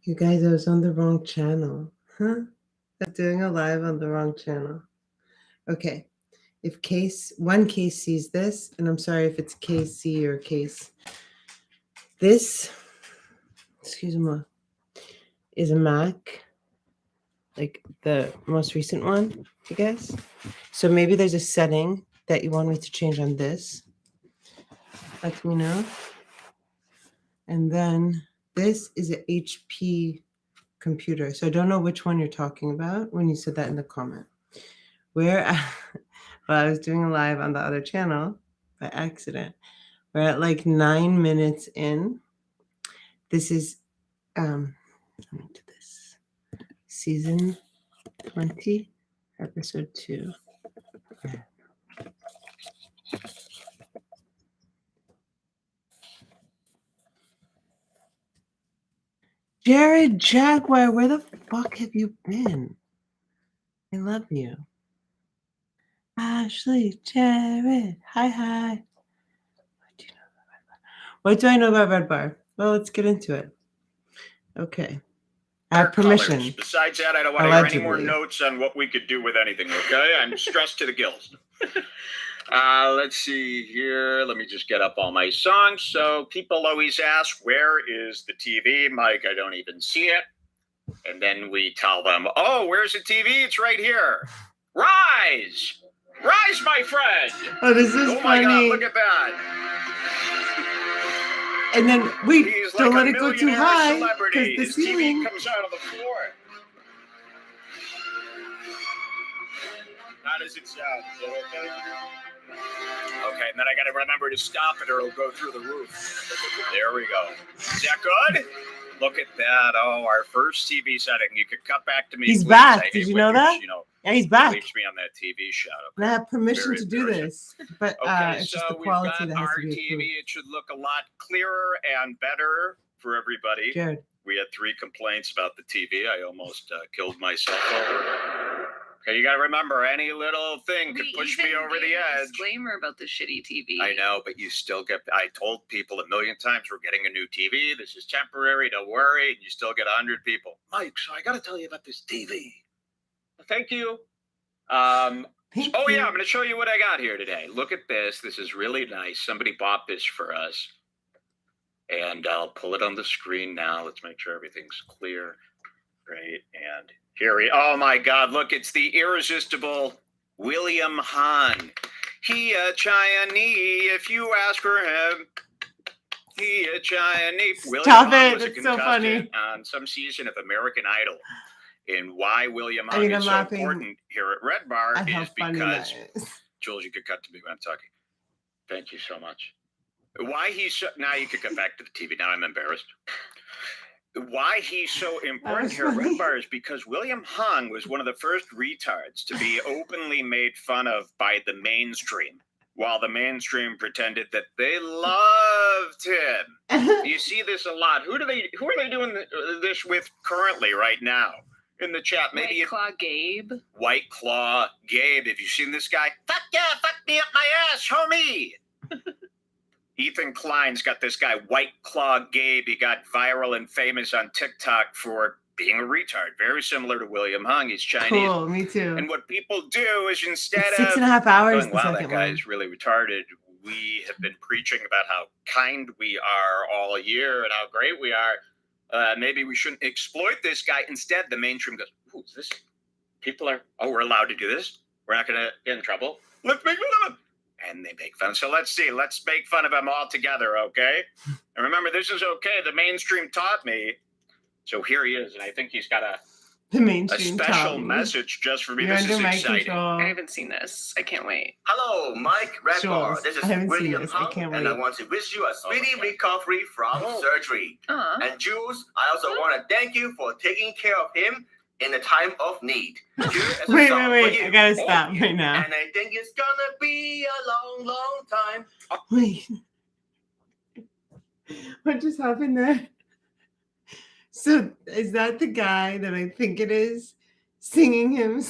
You guys, I was on the wrong channel. Huh? I'm doing a live on the wrong channel. Okay. If one case sees this, and I'm sorry if it's KC or case, this, excuse me, is a Mac, like the most recent one, I guess. So maybe there's a setting that you want me to change on this. Let me know. And then this is an HP computer. So I don't know which one you're talking about when you said that in the comment. Well, I was doing a live on the other channel by accident. We're at like 9 minutes in. This is let me do this. Season 20, episode 2. Jared Jaguar, where the fuck have you been? I love you. Ashley, Jared, hi. What do I know about Red Bar? Well, let's get into it. Okay. I have permission. Colors. Besides that, I don't want to hear any more notes on what we could do with anything, okay? I'm stressed to the gills. Let's see here. Let me just get up all my songs. So people always ask, where is the TV? Mike, I don't even see it. And then we tell them, oh, where's the TV? It's right here. Rise! Rise, my friend! Oh, this is funny. My God, look at that. And then, wait, He's don't like let it go too high, because the His ceiling TV comes out of the floor. How does it sound? Is that okay? Okay, and then I got to remember to stop it or it'll go through the roof. There we go. Is that good? Look at that. Oh, our first TV setting. You could cut back to me. He's please. back. Did you know that? Yeah, he's back. Reach me on that TV shot. Okay. And I have permission to do this. But it's just the quality that has to be approved. TV. It should look a lot clearer and better for everybody. Jared. We had 3 complaints about the TV. I almost killed myself over. Okay, you got to remember, any little thing could push me over the edge. Disclaimer about the shitty TV. I know, but you still get. I told people a million times, we're getting a new TV. This is temporary. Don't worry. And you still get 100 people. Mike, so I got to tell you about this TV. Thank you. Yeah, I'm going to show you what I got here today. Look at this. This is really nice. Somebody bought this for us. And I'll pull it on the screen now. Let's make sure everything's clear. Great. And here oh my God, look, it's the irresistible William Hahn. He a Chinese, if you ask for him. He a Chinese. Stop it, it's so funny. On some season of American Idol. And why William Hahn is so important here at Red Bar is because, Jules, you could cut to me when I'm talking. Thank you so much. Why he's so, now you could get back to the TV. Now I'm embarrassed. Why he's so important here at Red Bar is because William Hung was one of the first retards to be openly made fun of by the mainstream, while the mainstream pretended that they loved him. You see this a lot. Who are they doing this with currently right now in the chat? Maybe White Claw Gabe. White Claw Gabe. Have you seen this guy? Fuck yeah, fuck me up my ass, homie. Ethan Klein's got this guy, White Claw Gabe. He got viral and famous on TikTok for being a retard. Very similar to William Hung. He's Chinese. Cool, me too. And what people do is instead it's 6.5 hours, going, wow, that guy's really retarded, we have been preaching about how kind we are all year and how great we are. Maybe we shouldn't exploit this guy. Instead, the mainstream goes, ooh, this? People are, we're allowed to do this? We're not going to get in trouble? Let's make fun of him. And they make fun. So let's make fun of him all together, okay? And remember, this is okay. The mainstream taught me. So here he is, and I think he's got a special message just for me. This is exciting. I haven't seen this. I can't wait. Hello, Mike Red Bar. This is William Hung, and I want to wish you a speedy recovery from surgery. And Jules, I also want to thank you for taking care of him in a time of need. Wait, I gotta stop right now. And I think it's gonna be a long, long time. Wait. What just happened there? So, is that the guy that I think it is singing him?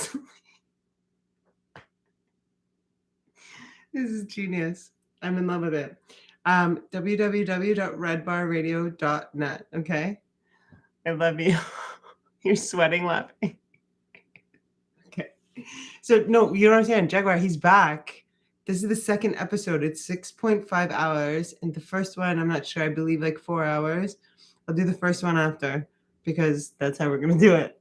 This is genius. I'm in love with it. www.redbarradio.net, okay? I love you. You're sweating laughing. Okay. So no, you don't understand. Jaguar, he's back. This is the second episode. It's 6.5 hours. And the first one, I'm not sure. I believe like 4 hours. I'll do the first one after because that's how we're going to do it.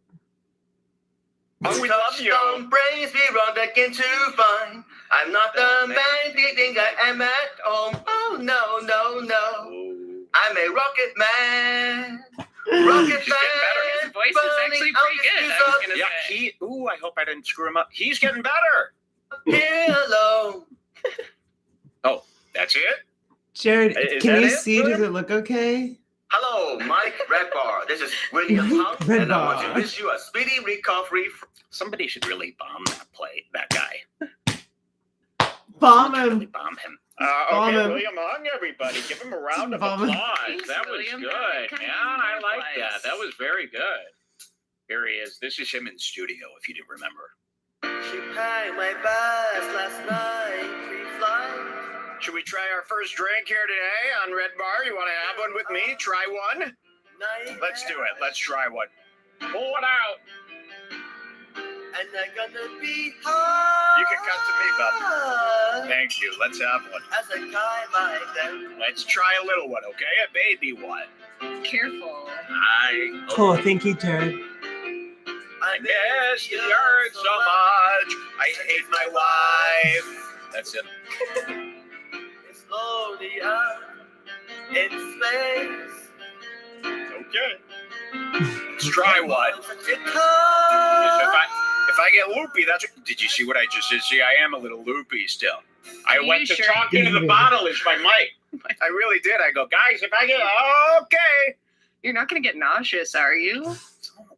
Oh, we love you. Touchstone brings me round again to find I'm not the man they think I am at home. Oh, no, no, no. I'm a rocket man. Rocket She's getting better. His voice is actually pretty good. I was gonna say. I hope I didn't screw him up. He's getting better. Hello. Oh, that's it? Jared, Is can that you it? see? Does it look okay? Hello, Mike Redbar. This is William Hunt, Red and I want Bar. to wish you a speedy recovery. Somebody should really bomb that guy. Bomb Really him. bomb him. Bomb Okay, him. William Hung, everybody. Give him a round of Bomb him. applause. Thanks, That was William. good. Kind Yeah, of I like butterflies. that. That was very good. Here he is. This is him in studio, if you didn't remember. She packed my bags last night, pre-flight. Should we try our first drink here today on Red Bar? You want to have one with me? Try one? Let's do it. Let's try one. Pull one out. And I'm gonna be high. You can cut to me, bub. Thank you. Let's have one. As a guy like them. Let's try a little one, okay? A baby one. Careful. Cool. Thank you, Jared. I miss the earth so much. I hate my wife. That's it. It's slowly up in space. Okay. Let's try one. It If I get loopy, that's what, did you see what I just did? See, I am a little loopy still. I Are went you to sure? talk into the bottle is my mic. I really did. I go, guys, if I get okay. You're not going to get nauseous, are you? Don't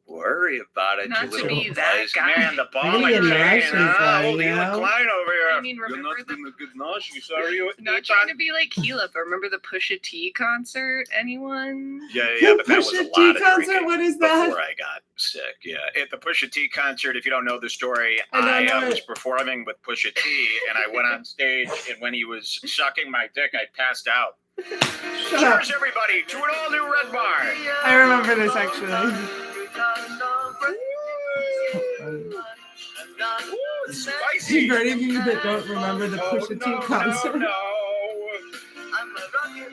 worry about it. Not you to little be that place. guy. Man, the You're bomb gonna get and nauseous, holy you know? Klein over here. I mean, You're remember not gonna get nauseous, are you? Not trying to be like Keela, but remember the Pusha T concert? Anyone? Yeah, but that was a Pusha lot T of concert? drinking What is that? before I got sick. Yeah, at the Pusha T concert, if you don't know the story, I don't know was it. performing with Pusha T, and I went on stage, and when he was sucking my dick, I passed out. Shut up. Cheers, everybody, to an all-new Red Bar. I remember this actually. Spicy. For any of you that don't remember the Pusha T concert, I'm a rocket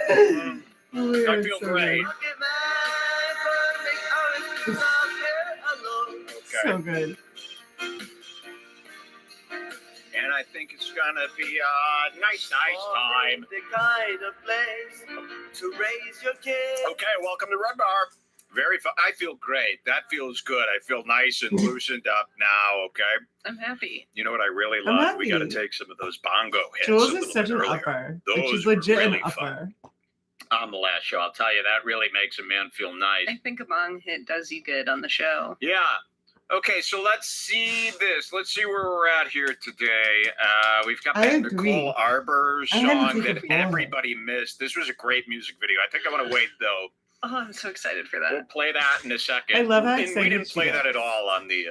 man. we I are feel so great. good. Rocket man, burning out here alone. So good. And I think it's gonna be a nice time. The kind of place to raise your kids. Okay, welcome to Red Bar. Very fun. I feel great. That feels good. I feel nice and loosened up now. Okay. I'm happy. You know what I really I'm love? We got to happy. take some of those bongo hits. Jules a is little such bit an earlier. upper. Like, Those she's were legit really an fun. upper. On the last show, I'll tell you that really makes a man feel nice. I think a bong hit does you good on the show. Yeah. Okay, so let's see this. Let's see where we're at here today. We've got I that agree. Nicole Arbour I hadn't song seen that it before. everybody missed. This was a great music video. I think I want to wait though. Oh, I'm so excited for We'll that. play that in a second. I love how And we excited didn't she play that gets. at all on the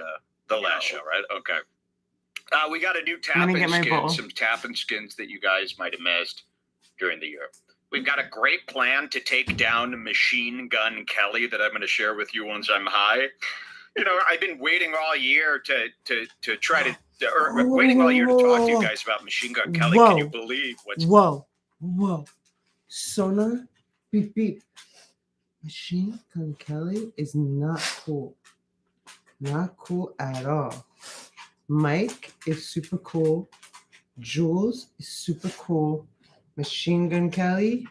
last show, right? Okay. We got a new tap gonna and get my bowl. skins, some tap and skins that you guys might have missed during the year. We've got a great plan to take down Machine Gun Kelly that I'm going to share with you once I'm high. You know, I've been waiting all year to try to, or waiting all year to talk to you guys about Machine Gun Kelly. Can you Whoa. believe what's Whoa. Sonar, beep, beep. Machine Gun Kelly is not cool. Not cool at all. Mike is super cool. Jules is super cool. Machine Gun Kelly,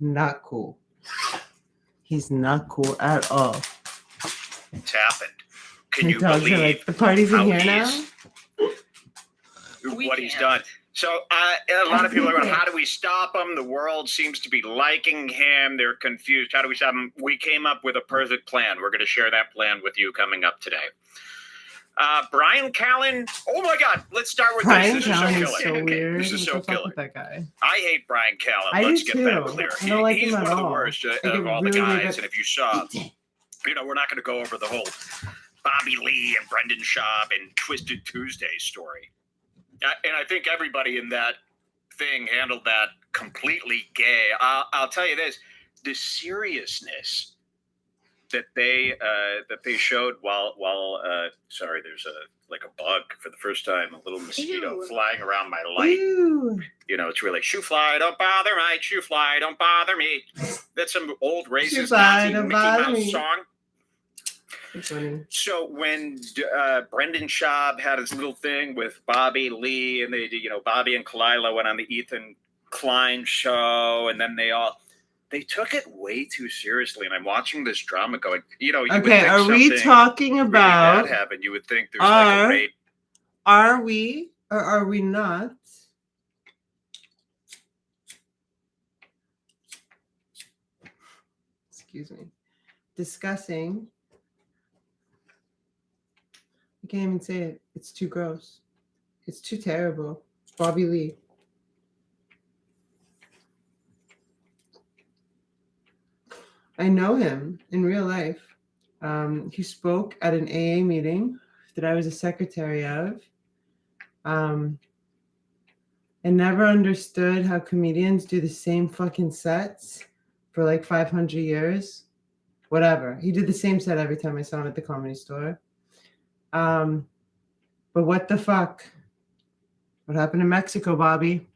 not cool. He's not cool at all. It's happened? Can My you dogs are believe like, the party's in how here now? he's- We what he's can't. done? So a lot of people are going, how do we stop him? The world seems to be liking him. They're confused. How do we stop him? We came up with a perfect plan. We're going to share that plan with you coming up today. Brian Callen. Oh my God. Let's start with Brian this. This Callen is is so so killer. weird. This is so What the fuck killer. with that guy? I hate Brian Callen. I do Let's get that too. clear. I don't like He's him at one of the all. worst Like, of it all the really made guys. it- And if you saw, you know, we're not going to go over the whole Bobby Lee and Brendan Schaub and Twisted Tuesday story. And I think everybody in that thing handled that completely gay. I'll tell you this, the seriousness that they showed while sorry, there's a bug for the first time, a little mosquito Ew. flying around my light. Ew. You know, it's really shoo fly, don't bother me, shoo fly, don't bother me. That's some old racist Shoo fly, Nazi don't Mickey bother Mouse me. song. That's funny. So when Brendan Schaub had his little thing with Bobby Lee, and Bobby and Kalila went on the Ethan Klein show, and then they took it way too seriously. And I'm watching this drama going, you would Okay, think are we something talking really about? bad happened. You would think there's like a rape. Are we or are we not? Excuse me. Discussing. I can't even say it. It's too gross. It's too terrible. Bobby Lee. I know him in real life. He spoke at an AA meeting that I was a secretary of. I never understood how comedians do the same fucking sets for like 500 years. Whatever. He did the same set every time I saw him at the Comedy Store. But what the fuck? What happened in Mexico, Bobby?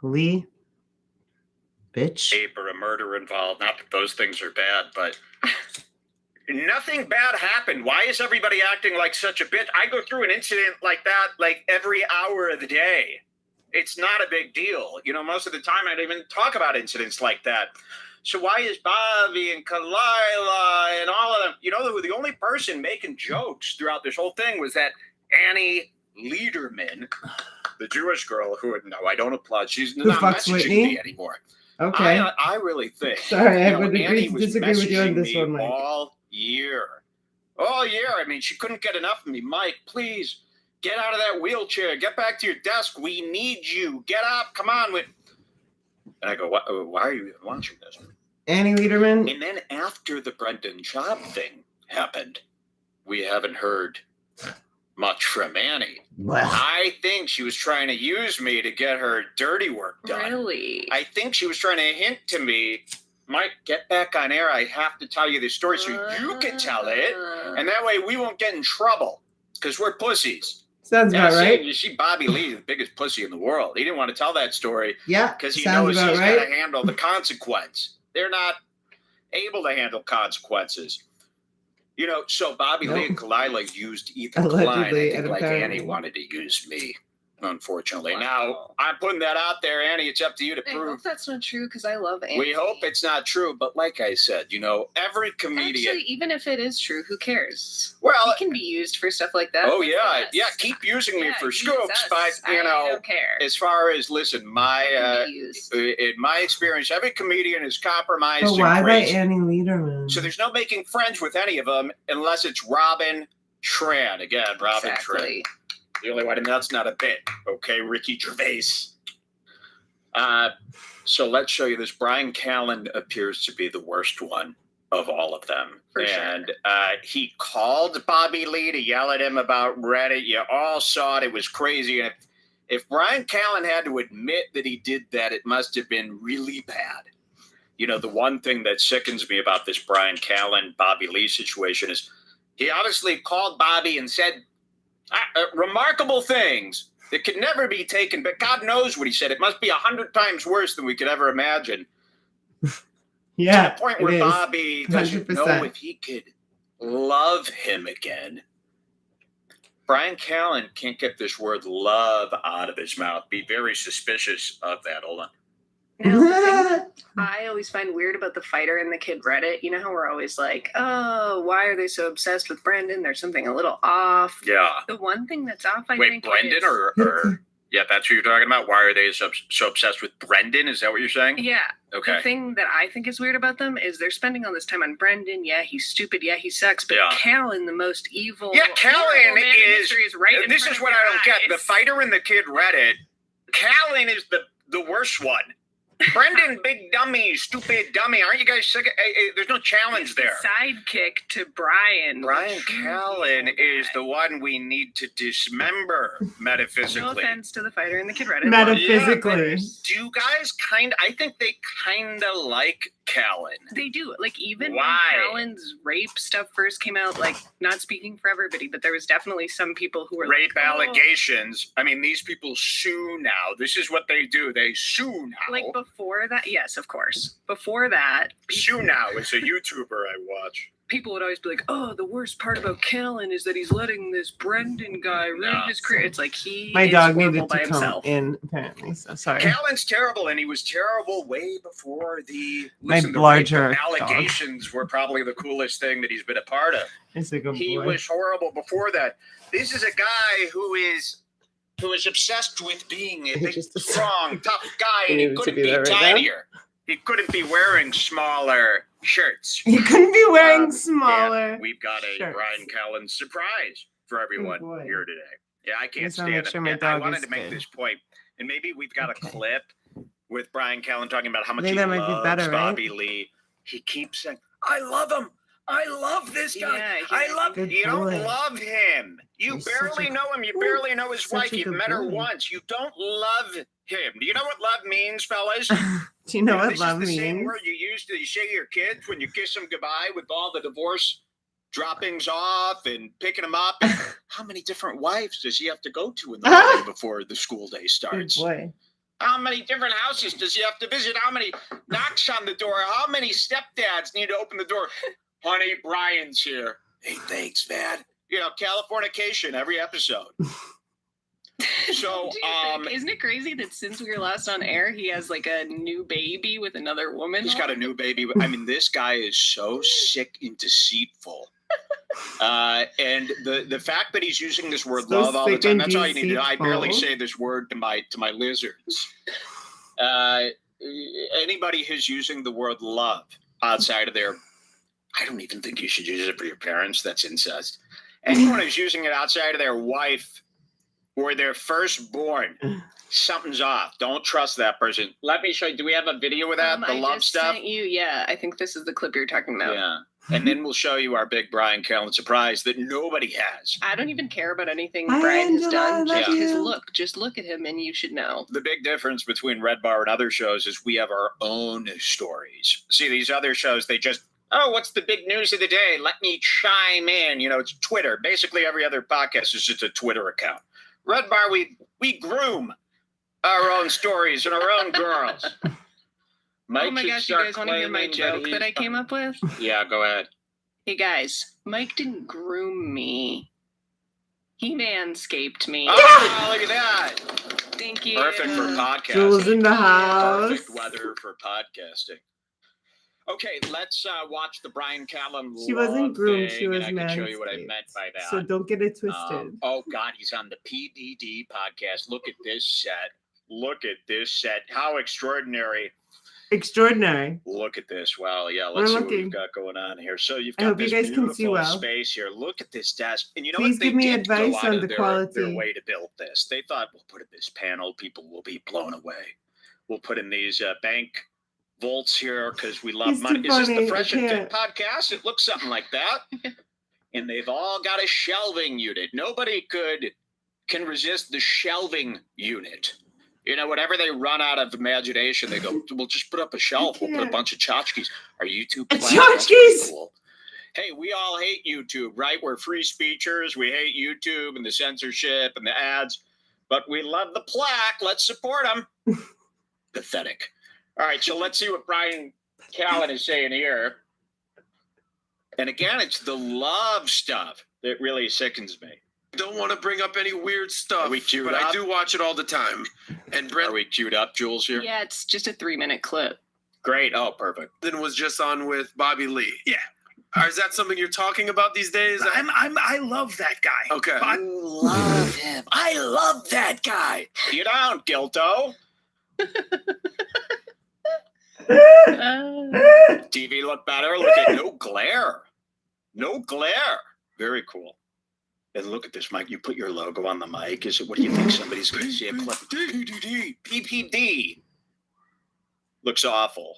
Lee? Bitch. Rape or a murder involved. Not that those things are bad, but nothing bad happened. Why is everybody acting like such a bitch? I go through an incident like that like every hour of the day. It's not a big deal. Most of the time I don't even talk about incidents like that. So why is Bobby and Kalila and all of them, the only person making jokes throughout this whole thing was that Annie Lederman, the Jewish girl who, no, I don't applaud. She's not messaging Whitney? me anymore. Okay. I really think. Sorry, I would Annie agree to was disagree with you on messaging this me one, Mike. all year. All year. I mean, she couldn't get enough of me. Mike, please get out of that wheelchair. Get back to your desk. We need you. Get up. Come on. And I go, why are you watching this? Annie Lederman? And then after the Brendan Schaub thing happened, we haven't heard much from Annie. Well. I think she was trying to use me to get her dirty work done. Really? I think she was trying to hint to me, Mike, get back on air. I have to tell you this story so you can tell it. And that way we won't get in trouble because we're pussies. Sounds about right. You see Bobby Lee, the biggest pussy in the world. He didn't want to tell that story. Yeah, because he sounds knows about he's right. got to handle the consequence. They're not able to handle consequences. So Bobby Lee and Kalila used Ethan Klein. I think like Annie wanted to use me, unfortunately. Wow. Now, I'm putting that out there, Annie. It's up to you to I prove. hope that's not true because I love Annie. We hope it's not true, but like I said, every comedian. Actually, even if it is true, who cares? Well, he can be used for stuff like that. Oh That's yeah, us. yeah. Keep using me for use scoops, us. but I don't care. as far as listen, Can my be used. in my experience, every comedian is compromised. But and why by crazy. Annie Lederman? So there's no making friends with any of them unless it's Robin Tran. Again, Robin Exactly. Tran. The only one, and that's not a bit. Okay, Ricky Gervais. So let's show you this. Brian Callen appears to be the worst one of all of them. For sure. And he called Bobby Lee to yell at him about Reddit. You all saw it. It was crazy. And if Brian Callen had to admit that he did that, it must have been really bad. The one thing that sickens me about this Brian Callen, Bobby Lee situation is he obviously called Bobby and said remarkable things that could never be taken, but God knows what he said. It must be 100 times worse than we could ever imagine. Yeah, to the point where Bobby doesn't 100%. know if he could love him again. Brian Callen can't get this word love out of his mouth. Be very suspicious of that. Hold on. Now, the thing I always find weird about the fighter and the kid Reddit, you know how we're always like, oh, why are they so obsessed with Brendan? There's something a little off. Yeah. The one thing that's off, I Wait, think, Brendan is, or yeah, that's who you're talking about? Why are they so obsessed with Brendan? Is that what you're saying? Yeah. Okay. The thing that I think is weird about them is they're spending all this time on Brendan. Yeah, he's stupid. Yeah, he sucks. But Yeah. Callen, the most evil. Yeah, Callen man in is. history, right in This front is of what your I don't get. The eyes. fighter and the kid Reddit. Callen is the worst one. Brendan, big dummy, stupid dummy. Aren't you guys sick? There's no challenge He's the there. sidekick to Brian. Brian which- Callen is the one we need to dismember metaphysically. No offense to the fighter and the kid Reddit. Metaphysically. Do you guys I think they kind of like Callen. They do. Like, even Why? when Callen's rape stuff first came out, like, not speaking for everybody, but there was definitely some people who were Rape like, allegations. I mean, these people sue now. This is what they do. They sue now. Like, before that, yes, of course. Before that, Sue Now is a YouTuber I watch. people would always be like, oh, the worst part about Callen is that he's letting this Brendan guy ruin No. his career. It's like My is dog horrible needed by to come himself. in, apparently. So sorry. Callen's terrible, and he was terrible way before the My the larger rape dog. allegations were probably the coolest thing that he's been a part of. It's a good He boy. was horrible before that. This is a guy who is obsessed with being a big, Just a- strong, tough guy, You and he needed to couldn't be be there right now? tinier. He couldn't be wearing smaller shirts. You couldn't be wearing Um, smaller. And we've got a shirts. Brian Callen surprise for everyone boy. here today. Yeah, I can't Just wanna stand make it. sure my And I dog wanted is to make good. this point, and maybe we've got Okay. a clip with Brian Callen talking about how much think he that might be loves better, right? Bobby Lee. He keeps saying, "I love him. I love this guy. Yeah, I love Good You boy. don't love him. You He's barely such a- know him. You Ooh, barely know his such wife. a You've good met her boy. once. You don't love him. Do you know what love means, fellas? Do you know what this love is the same means? word you use to say to your kids when you kiss them goodbye with all the divorce droppings off and picking them up. How many different wives does he have to go to in the morning before the school day Good starts? boy. How many different houses does he have to visit? How many knocks on the door? How many stepdads need to open the door? Honey, Brian's here. Hey, thanks, man. You know, Californication every episode. So, Do you think- isn't it crazy that since we were last on air, he has like a new baby with another woman? he's got a new baby. I mean, this guy is so sick and deceitful. And the fact that he's using this word So love all the sick time, and that's all you need to know. I barely deceitful. say this word to my lizards. Anybody who's using the word love outside of their, I don't even think you should use it for your parents. That's incest. Anyone who's using it outside of their wife or their firstborn, something's off. Don't trust that person. Let me show you. Do we have a video of that? The I love just stuff? sent you, yeah, I think this is the clip you're talking about. Yeah. And then we'll show you our big Brian Callen surprise that nobody has. I don't even care about anything Hi, Brian has Angela, done. I Just love his you. look. Just look at him and you should know. The big difference between Red Bar and other shows is we have our own stories. See, these other shows, they just, oh, what's the big news of the day? Let me chime in. You know, it's Twitter. Basically, every other podcast is just a Twitter account. Red Bar, we groom our own stories and our own girls. Mike Oh my should gosh, you start guys want to hear my claiming joke he's- that I came up with? Yeah, go ahead. Hey guys, Mike didn't groom me. He manscaped me. Oh, look at that. Thank you. Perfect for podcasting. Jules in the house. Perfect weather for podcasting. Okay, let's watch the Brian Callen. She wasn't love groomed. thing, She was and I can show you what I manscaped. meant by that. So don't get it twisted. Oh God, he's on the PBD podcast. Look at this set. Look at this set. How extraordinary. Extraordinary. Look at this. Well, yeah, We're let's see what looking. we've got going on here. So you've I got hope you this guys can see beautiful well. space here. Look at this desk. And you know Please what? They give me did go advice out on of the their quality. way to build this. They thought, we'll put in this panel. People will be blown away. We'll put in these bank vaults here because we love He's money. too Is this funny. the Fresh I and Fit can't. podcast? It looks something like that. And they've all got a shelving unit. Nobody can resist the shelving unit. You know, whatever they run out of imagination, they go, we'll just put up a shelf. We'll put a can't. bunch of tchotchkes. Are YouTube A planning? That's pretty tchotchkes! cool. Hey, we all hate YouTube, right? We're free speechers. We hate YouTube and the censorship and the ads, but we love the plaque. Let's support them. Pathetic. All right, so let's see what Brian Callen is saying here. And again, it's the love stuff that really sickens me. Don't want to bring up any weird stuff, Are we queued but up? I do watch it all the time. And Are we Brendan queued up, Jules, here? Yeah, it's just a 3-minute clip. Great. Oh, perfect. was just on with Bobby Lee. Yeah. Or is that something you're talking about these days? I love that guy. Okay. But Love him. I love that guy. You don't, Gilto. TV look better. Look at no glare. No glare. Very cool. And look at this, Mike. You put your logo on the mic. Is it? What do you think? Somebody's going to see a clip? PPD. Looks awful.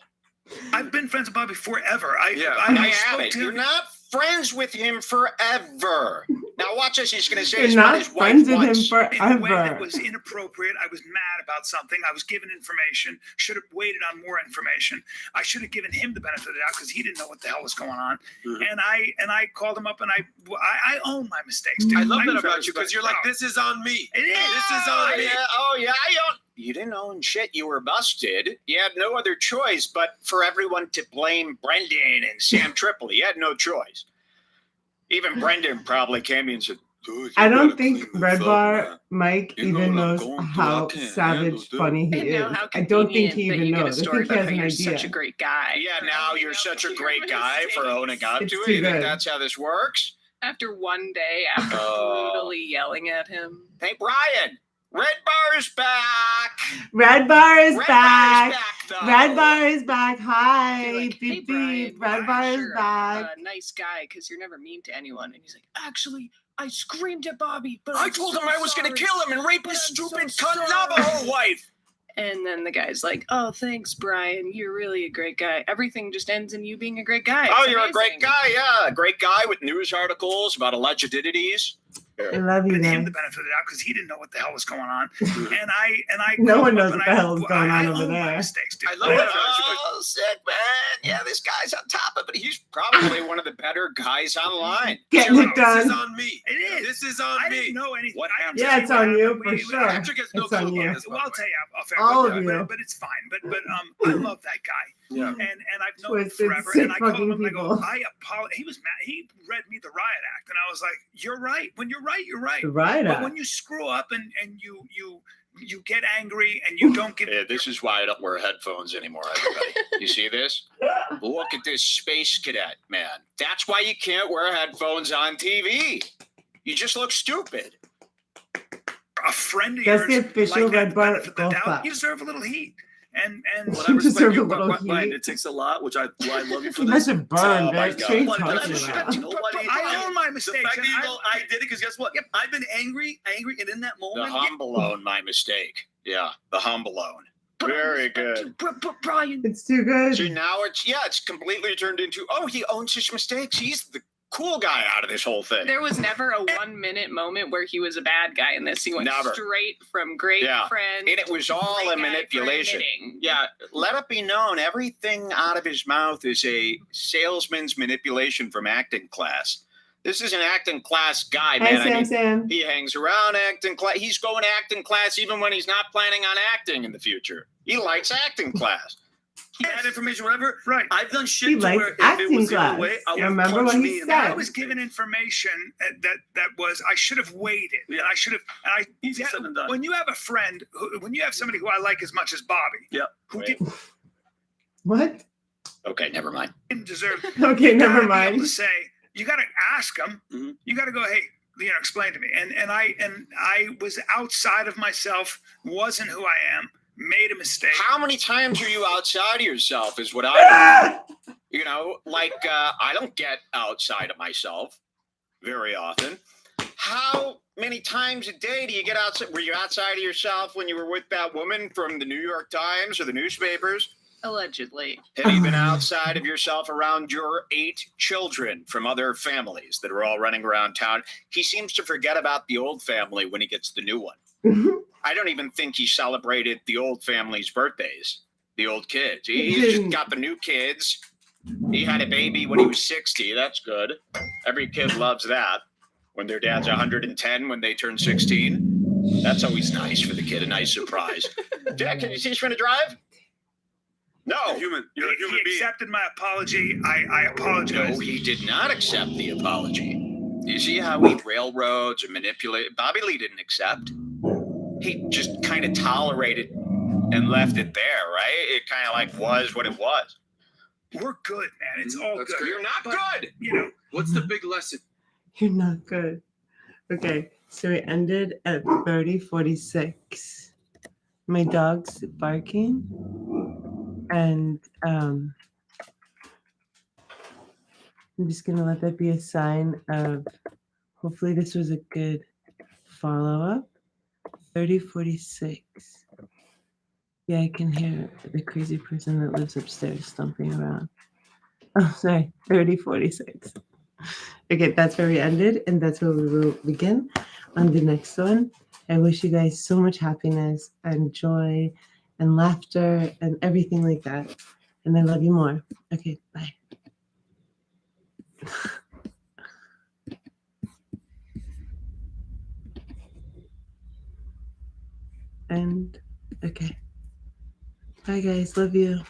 I've been friends with Bobby forever. Yeah. I spoke have it. to You're him. not friends with him forever. Now watch this. He's going to say You're he's met not his wife friends with him once. In a way that forever. was inappropriate. I was mad about something. I was given information. Should have waited on more information. I should have given him the benefit of the doubt because he didn't know what the hell was going on. And I called him up and I own my mistakes. Dude. I love that I'm about very you because you're sorry. like, this is on me. It is. This is on me. Yeah, oh yeah, you didn't own shit. You were busted. You had no other choice but for everyone to blame Brendan and Sam Tripoli. You had no choice. Even Brendan probably came in and said, "Dude, I you don't gotta think clean Red this up, Bar man." Mike You know even what I'm knows going through. how I can't savage handle that. funny he And is. now how I don't think he convenient that even you get a knows. I story think he about has how an you're idea. such a great guy. Yeah, now you're such a Your great guy for owning mistakes. up It's to it. too You think good. that's how this works? After one day, after Oh. brutally yelling at him. Hey, Brian, Red Bar's back. Red Bar is Red back. Bar's back, though. Red Bar is back. Be Hi. like, hey, Beep Brian, beep. Red Bar is sure, back. nice guy, because you're never mean to anyone. And he's like, actually, I screamed at Bobby, but I I'm told so him I was going sorry." to kill him and rape But his I'm so stupid cunt sorry. Navajo wife. And then the guy's like, oh, thanks, Brian. You're really a great guy. Everything just ends in you being a great guy. Oh, It's you're a great amazing. guy, yeah. A great guy with news articles about allegedities. I love you, Given him man. the benefit of the doubt because he didn't know what the hell was going on. And I No called one him knows up what and the hell is going on I over own my there. mistakes, dude. I love that about you. Oh, sick, man. Yeah, this guy's on top of it. He's probably one of the better guys online. Getting You're it like, this is done. on me. It is. This is on I me. didn't know anything. What I happened? Yeah, it's on you for We- sure. Patrick has no It's on clue you. about this. Well, I'll tell you off air, All but, of you. but it's fine. But I love that guy, Yeah. and I've known him Twisted, forever. sick And I called fucking him. I go, people. I apologize. He was mad. He read me the riot act, and I was like, "You're right. When you're right, you're right. Right But up. when you screw up and you get angry and you don't give Yeah, this is why I don't wear headphones anymore, everybody. You see this? Look at this space cadet, man. That's why you can't wear headphones on TV. You just look stupid. a friend of That's yours the official like that, Red the Bar benefit of the golf doubt, clap. you deserve a little heat. And What I You respect deserve you, a little Brian, heat. it takes a lot, which I love you for You this. must have burned, Oh, my bitch. God. What are you But I talking respect about? you. Know what? I own my The mistakes. fact that and you go, I did it because guess what? I've been angry, and in that The moment, humble own my mistake. Yeah, the humble own. Very good. But Brian, It's too good. See, now it's completely turned into, oh, he owns his mistakes. He's the cool guy out of this whole thing. there was never a 1 minute moment where he was a bad guy in this. He went Never. straight from great Yeah. friend. And it was all great a guy for manipulation. admitting. Yeah, let it be known, everything out of his mouth is a salesman's manipulation from acting class. This is an acting class guy, Hey, man. I Sam, mean, Sam. he hangs around acting class. He's going to acting class even when he's not planning on acting in the future. He likes acting class. bad information, whatever. Right. I've done shit He to likes where if it acting was the other class. way, I would Remember punch what me he in the said. I face. was given information that was I should have waited. Yeah. I should have. And I Easy said than done. when you have a friend, when you have somebody who I like as much as Bobby, Yep. who Wait. didn't Okay, What? never mind. deserve. Okay, you never gotta be able mind. to say you got to ask them. Mhm. You got to go, hey, explain to me. And I was outside of myself, wasn't who I am, made a mistake. How many times are you outside of yourself is what I Ah! I don't get outside of myself very often. How many times a day do you get outside? Were you outside of yourself when you were with that woman from the New York Times or the newspapers? Allegedly. Have you been outside of yourself around your 8 children from other families that are all running around town? He seems to forget about the old family when he gets the new one. I don't even think he celebrated the old family's birthdays, the old kids. He He's just didn't. got the new kids. He had a baby when he was 60. That's good. Every kid loves that. When their dad's 110 when they turn 16. That's always nice for the kid, a nice surprise. Dad, can you teach me to drive? You're No. human. You're a He human being. accepted my apology. I apologize. No, he did not accept the apology. You see how he railroads and manipulated? Bobby Lee didn't accept. He just kind of tolerated and left it there, right? It kind of like was what it was. We're good, man. It's all That's good. great. You're not But, good. What's the big lesson? You're not good. Okay, so we ended at 30:46. My dog's barking, and I'm just gonna let that be a sign of hopefully this was a good follow-up. 30:46. Yeah, I can hear the crazy person that lives upstairs stomping around. Oh, sorry, 30:46. Okay, that's where we ended, and that's where we will begin on the next one. I wish you guys so much happiness and joy and laughter and everything like that. And I love you more. Okay, bye. And okay. Bye, guys. Love you.